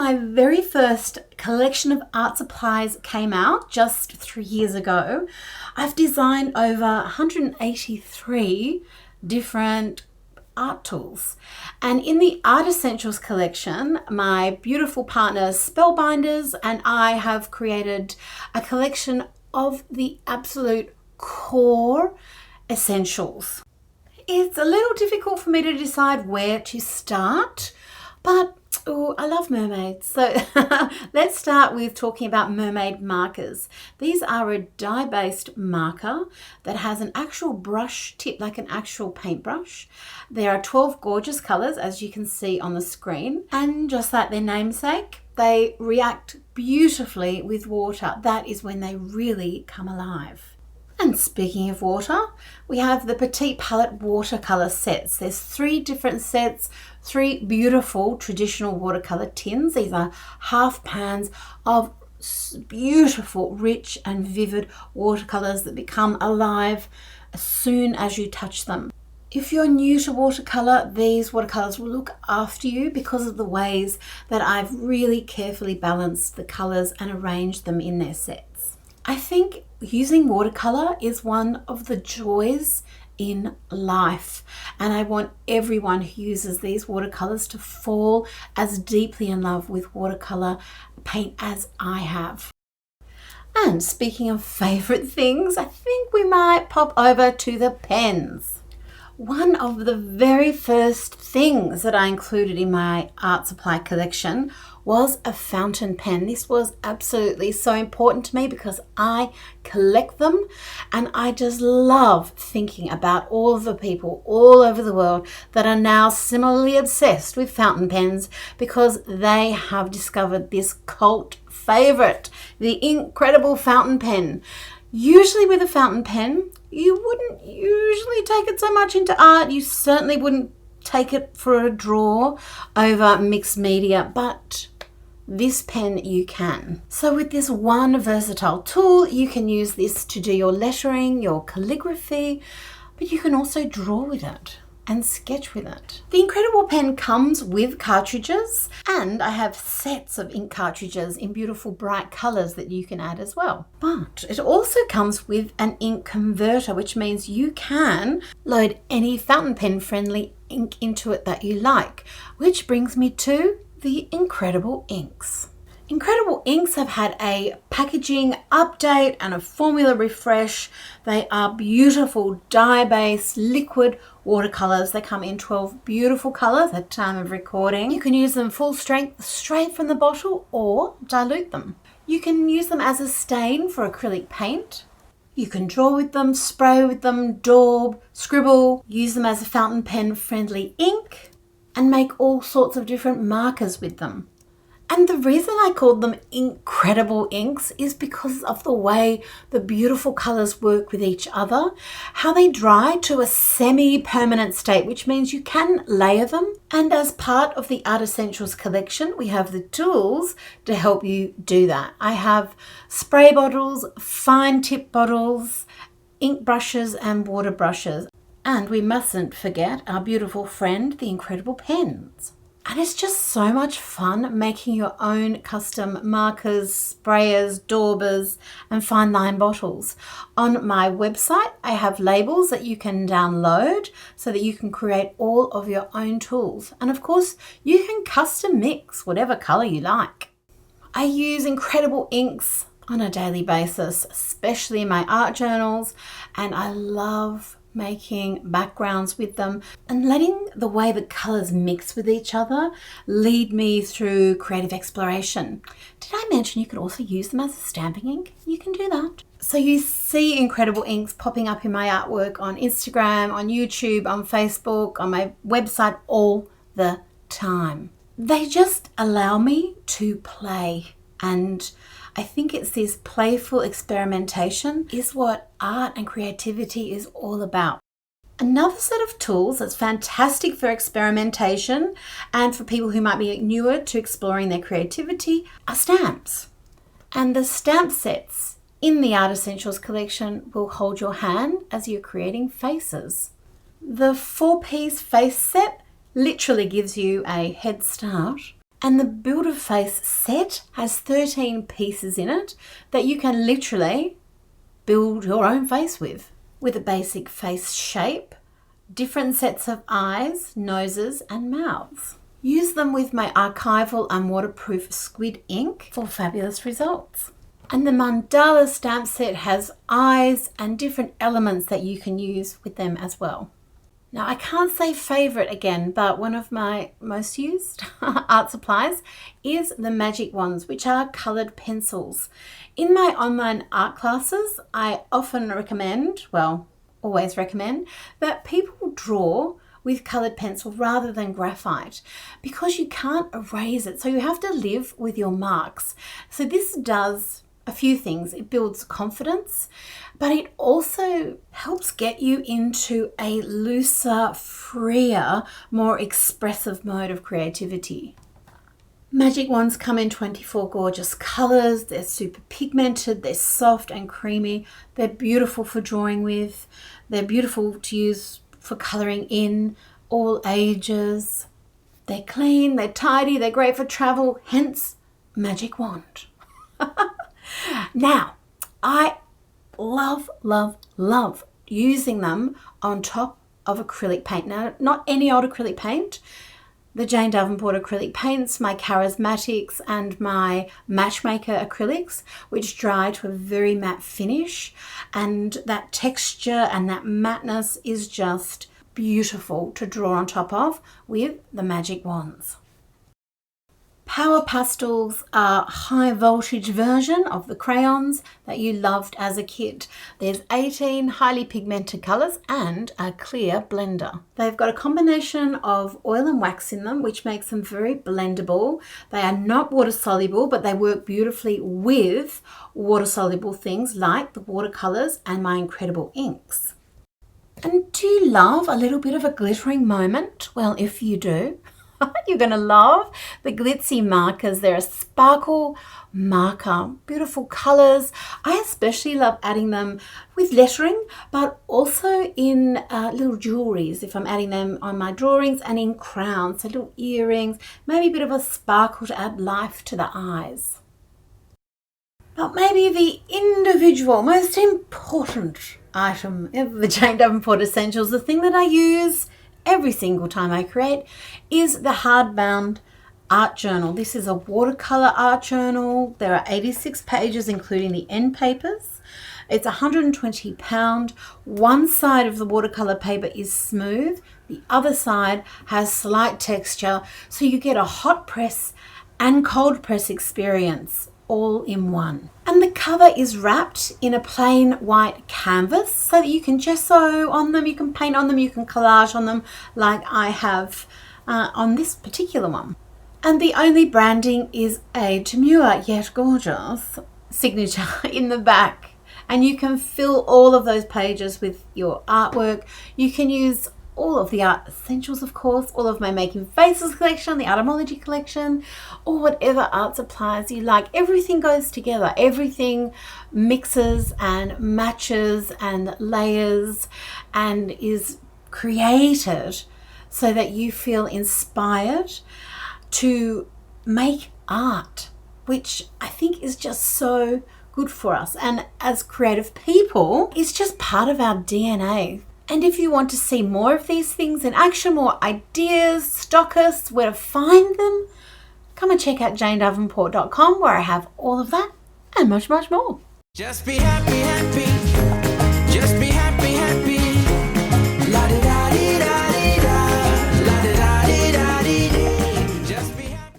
my very first collection of art supplies came out just 3 years ago, I've designed over 183 different art tools. And in the Art Essentials collection, my beautiful partner Spellbinders and I have created a collection of the absolute core essentials. It's a little difficult for me to decide where to start, but I love mermaids. So let's start with talking about mermaid markers. These are a dye-based marker that has an actual brush tip, like an actual paintbrush. There are 12 gorgeous colors, as you can see on the screen. And just like their namesake, they react beautifully with water. That is when they really come alive. And speaking of water, we have the Petite Palette watercolor sets. There's 3 different sets, 3 beautiful traditional watercolor tins. These are half pans of beautiful, rich and vivid watercolors that become alive as soon as you touch them. If you're new to watercolor, these watercolors will look after you because of the ways that I've really carefully balanced the colors and arranged them in their sets. I think using watercolor is one of the joys in life, and I want everyone who uses these watercolors to fall as deeply in love with watercolor paint as I have. And speaking of favorite things, I think we might pop over to the pens. One of the very first things that I included in my art supply collection was a fountain pen. This was absolutely so important to me because I collect them, and I just love thinking about all of the people all over the world that are now similarly obsessed with fountain pens because they have discovered this cult favorite, the incredible fountain pen. Usually with a fountain pen, you wouldn't usually take it so much into art. You certainly wouldn't take it for a draw over mixed media, but this pen you can. So with this one versatile tool, you can use this to do your lettering, your calligraphy, but you can also draw with it and sketch with it. The incredible pen comes with cartridges, and I have sets of ink cartridges in beautiful bright colors that you can add as well. But it also comes with an ink converter, which means you can load any fountain pen friendly ink into it that you like, which brings me to the Incredible Inks. Incredible Inks have had a packaging update and a formula refresh. They are beautiful dye-based liquid watercolors. They come in 12 beautiful colors at time of recording. You can use them full strength straight from the bottle or dilute them. You can use them as a stain for acrylic paint. You can draw with them, spray with them, daub, scribble, use them as a fountain pen friendly ink, and make all sorts of different markers with them. And the reason I called them Incredible Inks is because of the way the beautiful colors work with each other, how they dry to a semi-permanent state, which means you can layer them. And as part of the Art Essentials collection, we have the tools to help you do that. I have spray bottles, fine tip bottles, ink brushes and water brushes. And we mustn't forget our beautiful friend, the Incredible Pens. And it's just so much fun making your own custom markers, sprayers, daubers, and fine line bottles. On my website, I have labels that you can download so that you can create all of your own tools. And of course, you can custom mix whatever color you like. I use Incredible Inks on a daily basis, especially in my art journals, and I love making backgrounds with them and letting the way the colors mix with each other lead me through creative exploration. Did I mention you could also use them as a stamping ink? You can do that. So you see Incredible Inks popping up in my artwork on Instagram, on YouTube, on Facebook, on my website all the time. They just allow me to play, and I think it's this playful experimentation is what art and creativity is all about. Another set of tools that's fantastic for experimentation and for people who might be newer to exploring their creativity are stamps. And the stamp sets in the Art Essentials collection will hold your hand as you're creating faces. The 4-piece face set literally gives you a head start. And the Build a Face set has 13 pieces in it that you can literally build your own face with a basic face shape, different sets of eyes, noses and mouths. Use them with my archival and waterproof squid ink for fabulous results. And the mandala stamp set has eyes and different elements that you can use with them as well. Now, I can't say favorite again, but one of my most used art supplies is the magic wands, which are colored pencils. In my online art classes, I often recommend, well, always recommend, that people draw with colored pencil rather than graphite because you can't erase it. So you have to live with your marks. So this does a few things. It builds confidence, but it also helps get you into a looser, freer, more expressive mode of creativity. Magic wands come in 24 gorgeous colors. They're super pigmented, they're soft and creamy. They're beautiful for drawing with. They're beautiful to use for coloring in, all ages. They're clean, they're tidy, they're great for travel, hence magic wand. Now, I love using them on top of acrylic paint. Now, not any old acrylic paint. The Jane Davenport acrylic paints, my charismatics and my matchmaker acrylics, which dry to a very matte finish. And that texture and that matteness is just beautiful to draw on top of with the magic wands. Power pastels are a high voltage version of the crayons that you loved as a kid. There's 18 highly pigmented colors and a clear blender. They've got a combination of oil and wax in them, which makes them very blendable. They are not water soluble, but they work beautifully with water soluble things like the watercolors and my incredible inks. And do you love a little bit of a glittering moment? Well, if you do, you're going to love the Glitzy markers. They're a sparkle marker, beautiful colors. I especially love adding them with lettering, but also in little jewelries if I'm adding them on my drawings, and in crowns, so little earrings, maybe a bit of a sparkle to add life to the eyes. But maybe the individual, most important item of the Jane Davenport Essentials, the thing that I use every single time I create, is the Hardbound Art Journal. This is a watercolor art journal. There are 86 pages, including the end papers. It's £120. One side of the watercolor paper is smooth. The other side has slight texture. So you get a hot press and cold press experience all in one. And the cover is wrapped in a plain white canvas so that you can gesso on them, you can paint on them, you can collage on them like I have on this particular one. And the only branding is a demure yet gorgeous signature in the back. And you can fill all of those pages with your artwork. You can use all of the art essentials, of course, all of my Making Faces collection, the Artymology collection, or whatever art supplies you like. Everything goes together. Everything mixes and matches and layers and is created so that you feel inspired to make art, which I think is just so good for us. And as creative people, it's just part of our DNA. And if you want to see more of these things in action, more ideas, stockists, where to find them, come and check out janedavenport.com, where I have all of that and much more. Just be happy, happy.